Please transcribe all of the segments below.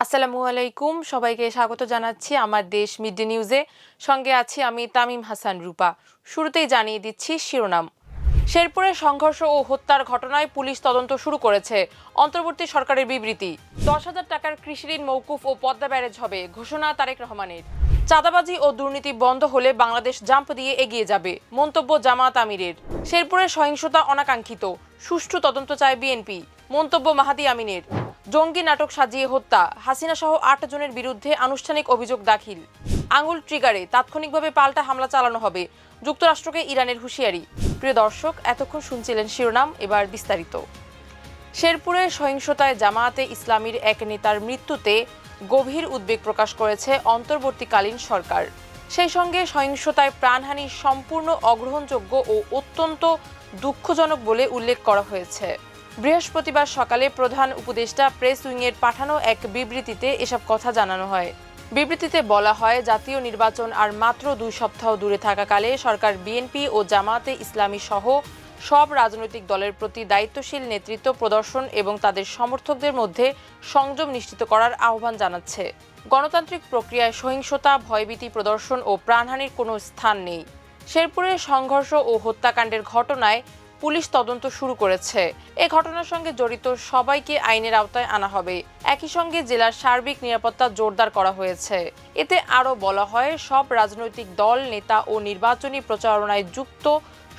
আসসালামু আলাইকুম, সবাইকে স্বাগত জানাচ্ছি আমার দেশ মিড ডে নিউজে। সঙ্গে আছি আমি তামিম হাসান রূপা। শুরুতেই জানিয়ে দিচ্ছি শিরোনাম। শেরপুরে সংঘর্ষ ও হত্যার ঘটনায় পুলিশ তদন্ত শুরু করেছে। অন্তর্বর্তী সরকারের বিবৃতি। 10,000 টাকার কৃষি ঋণ মওকুফ ও পদ্মা ব্যারেজ হবে, ঘোষণা তারেক রহমানের। চাঁদাবাজি ও দুর্নীতি বন্ধ হলে বাংলাদেশ জাম্প দিয়ে এগিয়ে যাবে, মন্তব্য জামাত আমিরের। শেরপুরের সহিংসতা অনাকাঙ্ক্ষিত, সুষ্ঠু তদন্ত চায় বিএনপি, মন্তব্য মাহাদি আমিনের। জঙ্গি নাটক সাজিয়ে হত্যা, হাসিনা সহ 8 জনের বিরুদ্ধে আনুষ্ঠানিক অভিযোগ দাখিল। আঙুল ট্রিগারে তাৎক্ষণিকভাবে পাল্টা হামলা চালানো হবে, যুক্তরাষ্ট্রকে ইরানের হুঁশিয়ারি। প্রিয় দর্শক, এতক্ষণ শুনছিলেন শিরোনাম, এবার বিস্তারিত। শেরপুরে সহিংসতায় জামায়াতে ইসলামীর এক নেতার মৃত্যুতে গভীর উদ্বেগ প্রকাশ করেছে অন্তর্বর্তীকালীন সরকার। সেই সঙ্গে সহিংসতায় প্রাণহানি সম্পূর্ণ অগ্রহণযোগ্য ও অত্যন্ত দুঃখজনক বলে উল্লেখ করা হয়েছে। বৃহস্পতিবার সকালে প্রধান উপদেষ্টা প্রেস উইংয়ের পাঠানো এক বিবৃতিতে এসব কথা জানানো হয়। বিবৃতিতে বলা হয়, জাতীয় নির্বাচন আর মাত্র 2 সপ্তাহ দূরে থাকাকালে সরকার বিএনপি ও জামায়াতে ইসলামী সহ সব রাজনৈতিক দলের প্রতি দায়িত্বশীল নেতৃত্ব প্রদর্শন এবং তাদের সমর্থকদের মধ্যে সংযম নিশ্চিত করার আহ্বান জানাচ্ছে। গণতান্ত্রিক প্রক্রিয়ায় সহিংসতা, ভয়ভীতি প্রদর্শন ও প্রাণহানির কোনো স্থান নেই। শেরপুরের সংঘর্ষ ও হত্যাকাণ্ডের ঘটনায় পুলিশ তদন্ত শুরু করেছে। এ ঘটনার সঙ্গে জড়িত সবাইকে আইনের আওতায় আনা হবে। একই সঙ্গে জেলার সার্বিক নিরাপত্তা জোরদার করা হয়েছে। এতে আরও বলা হয়, সব রাজনৈতিক দল, নেতা ও নির্বাচনী প্রচারণায় যুক্ত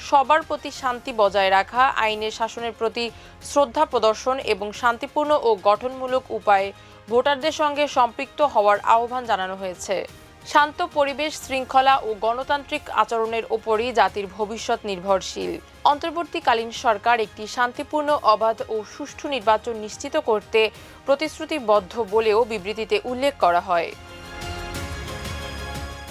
সবার প্রতি শান্তি বজায় রাখা, আইনের শাসনের প্রতি শ্রদ্ধা প্রদর্শন এবং শান্তিপূর্ণ ও গঠনমূলক উপায়ে ভোটারদের সঙ্গে সম্পৃক্ত হওয়ার আহ্বান জানানো হয়েছে। শান্ত পরিবেশ, শৃঙ্খলা ও গণতান্ত্রিক আচরণের ওপরই জাতির ভবিষ্যৎ নির্ভরশীল। অন্তর্বর্তীকালীন সরকার একটি শান্তিপূর্ণ, অবাধ ও সুষ্ঠু নির্বাচন নিশ্চিত করতে প্রতিশ্রুতিবদ্ধ বলেও বিবৃতিতে উল্লেখ করা হয়।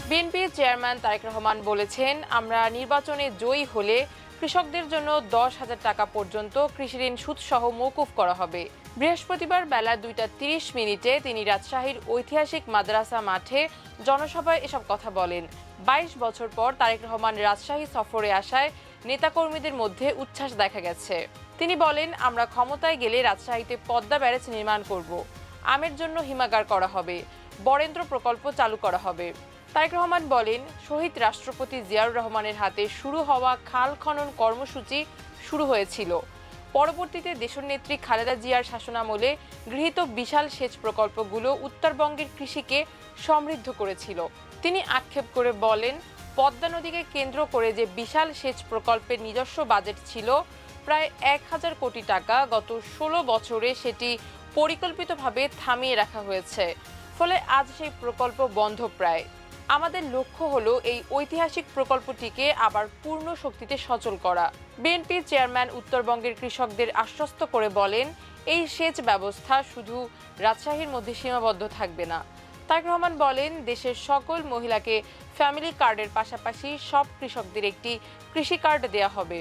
বিএনপির চেয়ারম্যান তারেক রহমান বলেছেন, আমরা নির্বাচনে জয়ী হলে কৃষকদের জন্য 10,000 টাকা পর্যন্ত কৃষি ঋণ সুদসহ মওকুফ করা হবে। বৃহস্পতিবার বেলা 2:30 তিনি রাজশাহীর ঐতিহাসিক মাদ্রাসা মাঠে জনসভায় এসব কথা বলেন। 22 বছর পর তারেক রহমান রাজশাহী সফরে আসায় নেতাকর্মীদের মধ্যে উচ্ছ্বাস দেখা গেছে। তিনি বলেন, আমরা ক্ষমতায় গেলে রাজশাহীতে পদ্মা ব্যারেজ নির্মাণ করব, আমের জন্য হিমাগার করা হবে, বরেন্দ্র প্রকল্প চালু করা হবে। তারেক রহমান বলেন, শহীদ রাষ্ট্রপতি জিয়াউর রহমানের হাতে শুরু হওয়া খাল খনন কর্মসূচি শুরু হয়েছিল। পরবর্তীতে দেশনেত্রী খালেদা জিয়ার শাসনামলে গৃহীত বিশাল সেচ প্রকল্পগুলো উত্তরবঙ্গের কৃষিকে সমৃদ্ধ করেছিল। তিনি আক্ষেপ করে বলেন, পদ্মা নদীকে কেন্দ্র করে যে বিশাল সেচ প্রকল্পের নিজস্ব বাজেট ছিল প্রায় 1,000 কোটি টাকা, গত 16 বছরে সেটি পরিকল্পিতভাবে থামিয়ে রাখা হয়েছে। ফলে আজ সেই প্রকল্প বন্ধ প্রায়। আমাদের লক্ষ্য হলো এই ঐতিহাসিক প্রকল্পটিকে আবার পূর্ণ শক্তিতে সচল করা। বিএনপির চেয়ারম্যান উত্তরবঙ্গের কৃষকদের আশ্বস্ত করে বলেন, এই সেচ ব্যবস্থা শুধু রাজশাহীর মধ্যে সীমাবদ্ধ থাকবে না। তারেক রহমান বলেন, দেশের সকল মহিলাকে ফ্যামিলি কার্ডের পাশাপাশি সব কৃষকদের একটি কৃষি কার্ড দেয়া হবে।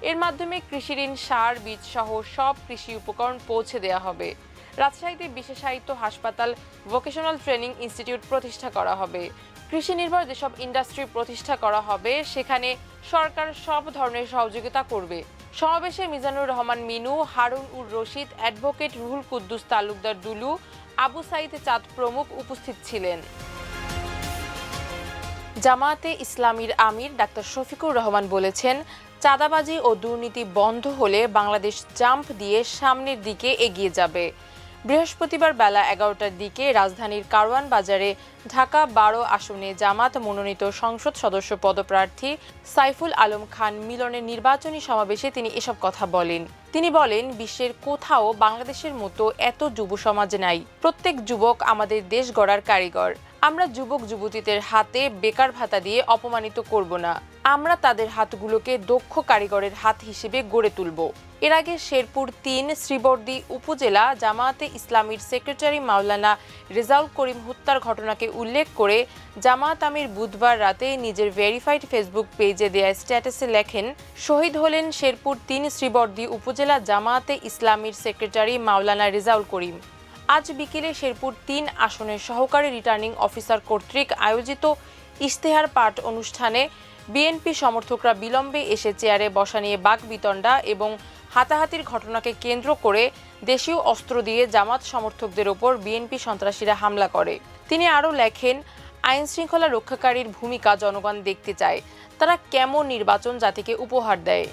এর মাধ্যমে কৃষি ঋণ, সার, বীজ সহ সব কৃষি উপকরণ পৌঁছে দেয়া হবে। রাজশাহীতে বিশেষায়িত হাসপাতাল, ভোকেশনাল ট্রেনিং ইনস্টিটিউট প্রতিষ্ঠা করা হবে। কৃষি নির্ভর যেসব ইন্ডাস্ট্রি প্রতিষ্ঠা করা হবে সেখানে সরকার সব ধরনের সহযোগিতা করবে। সমাবেশে মিজানুর রহমান মিনু, হারুন উর রশিদ, অ্যাডভোকেট রুহুল কুদ্দুস তালুকদার দুলু, আবু সাইদ চাঁদ প্রমুখ উপস্থিত ছিলেন। জামায়াতে ইসলামীর আমির ডাক্তার শফিকুর রহমান বলেছেন, চাঁদাবাজি ও দুর্নীতি বন্ধ হলে বাংলাদেশ জাম্প দিয়ে সামনের দিকে এগিয়ে যাবে। বৃহস্পতিবার বেলা 11টার দিকে রাজধানীর কারওয়ান বাজারে ঢাকা 12 আসনে জামাত মনোনীত সংসদ সদস্য পদপ্রার্থী সাইফুল আলম খান মিলনের নির্বাচনী সমাবেশে তিনি এসব কথা বলেন। তিনি বলেন, বিশ্বের কোথাও বাংলাদেশের মতো এত যুব সমাজ নাই। প্রত্যেক যুবক আমাদের দেশ গড়ার কারিগর। আমরা যুবক যুবতীদের হাতে বেকার ভাতা দিয়ে অপমানিত করব না। আমরা তাদের হাতগুলোকে দক্ষ কারিগরের হাত হিসেবে গড়ে তুলব। এর আগে শেরপুর 3 শ্রীবর্দী উপজেলা জামায়াতে ইসলামীর সেক্রেটারি মাওলানা রেজাউল করিম হত্যার ঘটনাকে উল্লেখ করে জামায়াত আমির বুধবার রাতে নিজের ভেরিফাইড ফেসবুক পেজে দেয়া স্ট্যাটাসে লেখেন, শহীদ হলেন শেরপুর 3 শ্রীবর্দী উপজেলা জামায়াতে ইসলামীর সেক্রেটারি মাওলানা রেজাউল করিম। আজ বিকেলে শেরপুর 3 আসনের সহকারী রিটার্নিং অফিসার কর্তৃক আয়োজিত ইশতেহার পাঠ অনুষ্ঠানে বিএনপি সমর্থকরা বিলম্বে এসে চেয়ারে বসা নিয়ে বাকবিতণ্ডা এবং হাতাহাতির ঘটনাকে কেন্দ্র করে দেশীয় অস্ত্র দিয়ে জামাত সমর্থকদের ওপর বিএনপি সন্ত্রাসীরা হামলা করে। তিনি আরও লেখেন, আইন শৃঙ্খলা রক্ষাকারীর ভূমিকা জনগণ দেখতে চায়, তারা কেমন নির্বাচন জাতিকে উপহার দেয়।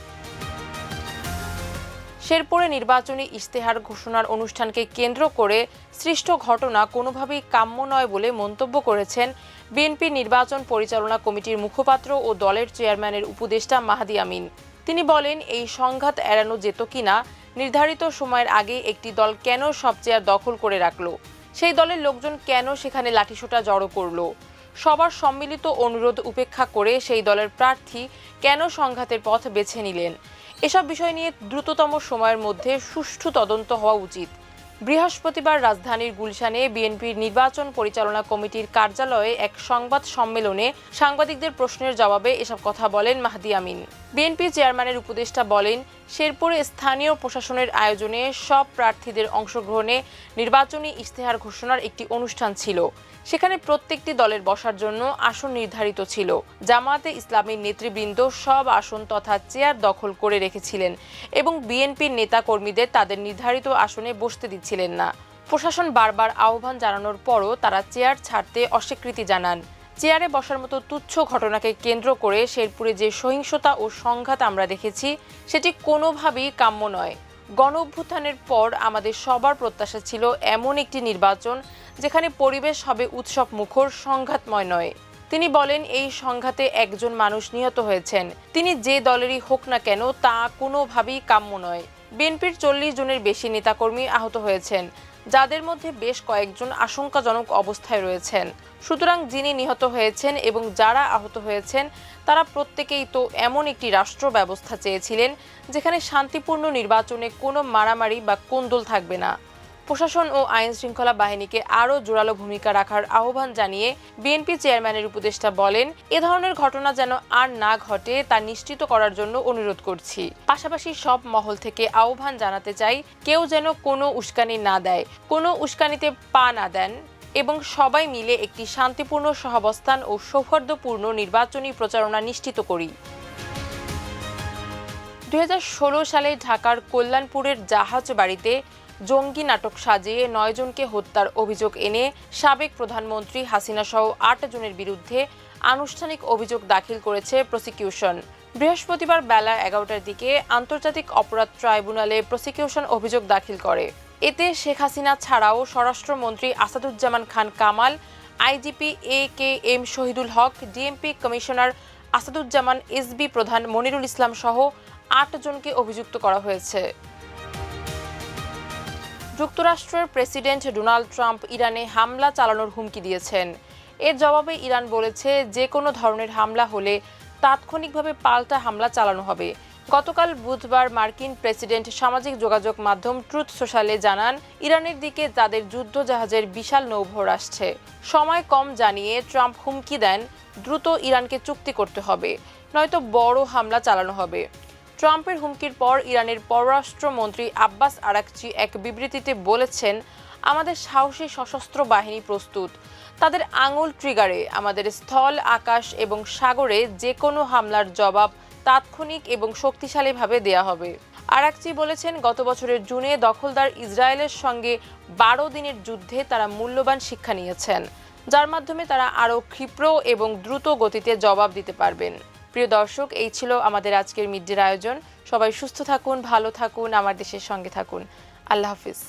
শেরপুরে নির্বাচনী ইশতেহার ঘোষণার অনুষ্ঠানকে কেন্দ্র করে সৃষ্ট ঘটনা কোনোভাবেই কাম্য নয় বলে মন্তব্য করেছেন বিএনপি নির্বাচন পরিচালনা কমিটির মুখপাত্র ও দলের চেয়ারম্যানের উপদেষ্টা মাহদি আমিন। তিনি বলেন, এই সংঘাত এড়ানো যেত কিনা, নির্ধারিত সময়ের আগে একটি দল কেন সব চেয়ার দখল করে রাখল, সেই দলের লোকজন কেন সেখানে লাঠিসোঁটা জড়ো করল, সবার সম্মিলিত অনুরোধ উপেক্ষা করে সেই দলের প্রার্থী কেন সংঘাতের পথ বেছে নিলেন, এসব বিষয় নিয়ে দ্রুততম সময়ের মধ্যে সুষ্ঠু তদন্ত হওয়া উচিত। বৃহস্পতিবার রাজধানীর গুলশানে বিএনপির নির্বাচন পরিচালনা কমিটির কার্যালয়ে এক সংবাদ সম্মেলনে সাংবাদিকদের প্রশ্নের জবাবে এসব কথা বলেন মাহদি আমিন। বিএনপি চেয়ারম্যানের উপদেষ্টা বলেন, শেরপুরে স্থানীয় প্রশাসনের আয়োজনে সব প্রার্থীদের অংশগ্রহণে নির্বাচনী ইশতেহার ঘোষণার একটি অনুষ্ঠান ছিল। সেখানে প্রত্যেকটি দলের বসার জন্য আসন নির্ধারিত ছিল। জামায়াতে ইসলামীর নেতৃবৃন্দ সব আসন তথা চেয়ার দখল করে রেখেছিলেন এবং বিএনপির নেতাকর্মীদের তাদের নির্ধারিত আসনে বসতে দিচ্ছিলেন না। প্রশাসন বারবার আহ্বান জানানোর পরও তারা চেয়ার ছাড়তে অস্বীকৃতি জানান। চেয়ারে বসার মতো তুচ্ছ ঘটনাকে কেন্দ্র করে শেরপুরে যে সহিংসতা ও সংঘাত আমরা দেখেছি, সেটি কোনোভাবেই কাম্য নয়। গণ অভ্যুত্থানের পর আমাদের সবার প্রত্যাশা ছিল এমন একটি নির্বাচন যেখানে পরিবেশ হবে উৎসব মুখর, সংঘাতময় নয়। তিনি বলেন, এই সংঘাতে একজন মানুষ নিহত হয়েছেন, তিনি যে দলেরই হোক না কেন তা কোনোভাবেই কাম্য নয়। বিএনপির 40 জনের বেশি নেতাকর্মী আহত হয়েছেন, যাদের মধ্যে বেশ কয়েকজন আশঙ্কাজনক অবস্থায় রয়েছেন। সুতরাং যিনি নিহত হয়েছেন এবং যারা আহত হয়েছেন তারা প্রত্যেকেই তো এমন একটি রাষ্ট্র ব্যবস্থা চেয়েছিলেন যেখানে শান্তিপূর্ণ নির্বাচনে কোনো মারামারি বা কোন্দল থাকবে না। প্রশাসন ও আইন শৃঙ্খলা বাহিনীকে আরও জোরালো ভূমিকা রাখার আহ্বান জানিয়ে বিএনপি চেয়ারম্যানের উপদেষ্টা বলেন, এ ধরনের ঘটনা যেন আর না ঘটে তা নিশ্চিত করার জন্য অনুরোধ করছি। পাশাপাশি সব মহল থেকে আহ্বান জানাতে চাই, কেউ যেন কোনো উস্কানি না দেয়, কোনো উস্কানিতে পা না দেন এবং সবাই মিলে একটি শান্তিপূর্ণ সহাবস্থান ও সৌহার্দ্যপূর্ণ নির্বাচনী প্রচারণা নিশ্চিত করি। 2016 সালে ঢাকার কল্যাণপুরের জাহাজ বাড়িতে জঙ্গি নাটক সাজিয়ে 9 জনকে হত্যার অভিযোগ এনে সাবেক প্রধানমন্ত্রী হাসিনা সহ 8 জনের বিরুদ্ধে আনুষ্ঠানিক অভিযোগ দাখিল করেছে প্রসিকিউশন। বৃহস্পতিবার বেলা 11টার দিকে আন্তর্জাতিক অপরাধ ট্রাইব্যুনালে প্রসিকিউশন অভিযোগ দাখিল করে। এতে শেখ হাসিনা ছাড়াও স্বরাষ্ট্রমন্ত্রী আসাদুজ্জামান খান কামাল, আইজিপি AKM শহীদুল হক, ডিএমপি কমিশনার আসাদুজ্জামান, এসবি প্রধান মনিরুল ইসলাম সহ 8 জনকে অভিযুক্ত করা হয়েছে। যুক্তরাষ্ট্রের প্রেসিডেন্ট ডোনাল্ড ট্রাম্প ইরানে হামলা চালানোর হুমকি দিয়েছেন। এর জবাবে ইরান বলেছে, যে কোনো ধরনের হামলা হলে তাৎক্ষণিকভাবে পাল্টা হামলা চালানো হবে। গতকাল বুধবার মার্কিন প্রেসিডেন্ট সামাজিক যোগাযোগ মাধ্যম ট্রুথ সোশ্যালে জানান, ইরানের দিকে তাদের যুদ্ধজাহাজের বিশাল নৌবহর আসছে। সময় কম জানিয়ে ট্রাম্প হুমকি দেন, দ্রুত ইরানকে চুক্তি করতে হবে, নয়তো বড় হামলা চালানো হবে। ট্রাম্পের হুমকির পর ইরানের পররাষ্ট্রমন্ত্রী আব্বাস আরাকচি এক বিবৃতিতে বলেছেন, আমাদের সাহসী সশস্ত্র বাহিনী প্রস্তুত, তাদের আঙুল ট্রিগারে আমাদের স্থল, আকাশ এবং সাগরে যে কোনো হামলার জবাব তাৎক্ষণিক এবং শক্তিশালীভাবে দেয়া হবে। আরাকচি বলেছেন, গত বছরের জুনে দখলদার ইসরায়েলের সঙ্গে 12 দিনের যুদ্ধে তারা মূল্যবান শিক্ষা নিয়েছেন, যার মাধ্যমে তারা আরও ক্ষিপ্র এবং দ্রুত গতিতে জবাব দিতে পারবেন। প্রিয় দর্শক, এই ছিল আমাদের আজকের মিড ডের আয়োজন। সবাই সুস্থ থাকুন, ভালো থাকুন, আমার দেশের সঙ্গে থাকুন। আল্লাহ হাফিজ।